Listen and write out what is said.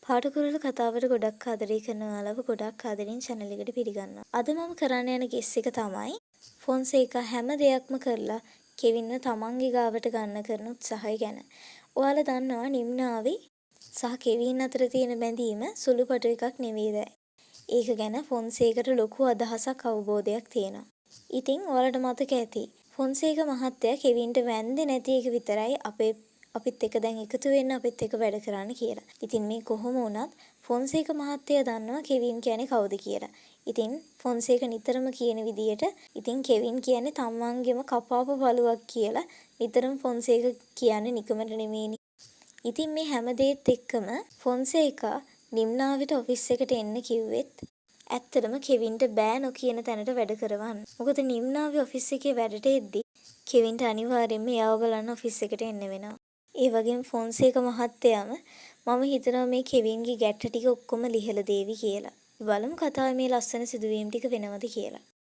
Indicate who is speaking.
Speaker 1: පාටකුරුළු කතාවට ගොඩක් ආදරය කරන ඔයාලව ගොඩක් ආදරෙන් channel එකට පිළිගන්නවා. අද මම කරන්න යන guess එක තමයි ෆොන්සේකා හැම දෙයක්ම කරලා කෙවින්ව තමන්ගේ ගාවට ගන්න කරන උත්සාහය ගැන. ඔයාලා දන්නවා නිම්නාවේ සහ කෙවින් අතර තියෙන බැඳීම සුළුපටු එකක් නෙවෙයිද? ඒක ගැන ෆොන්සේකට ලොකු අදහසක් අවබෝධයක් තියෙනවා. ඉතින් ඔයාලට මතක ඇති ෆොන්සේක මහත්තයා කෙවින්ට වැන්දේ නැති එක විතරයි අපිත් එක්ක දැන් එකතු වෙන්න අපිත් එක්ක වැඩ කරන්න කියලා. ඉතින් මේ කොහොම වුණත් ෆොන්සේක මහත්තයා දන්නවා කෙවින් කියන්නේ කවුද කියලා. ඉතින් ෆොන්සේක නිතරම කියන විදියට ඉතින් කෙවින් කියන්නේ තමන්ගේම කපාපු බලුවක් කියලා නිතරම ෆොන්සේක කියන්නේ නිකමට නෙමෙයිනේ. ඉතින් මේ හැම දෙයත් එක්කම ෆොන්සේකා නිම්නාවිට ඔෆිස් එකට එන්න කිව්වෙත් ඇත්තටම කෙවින්ට බෑ නොකියන තැනට වැඩ කරවන්න. මොකද නිම්නාවේ ඔෆිස් එකේ වැඩට එද්දි කෙවින්ට අනිවාර්යයෙන්ම එයාව බලන්න ඔෆිස් එකට එන්න වෙනවා. ඒ වගේම ෆොන්සේක මහත්තයාම මම හිතනවා මේ කෙවින්ගේ ගැට්ට ටික ඔක්කොම ලිහලා දේවි කියලා. බලමු කතාවේ මේ ලස්සන සිදුවීම් ටික වෙනවද කියලා.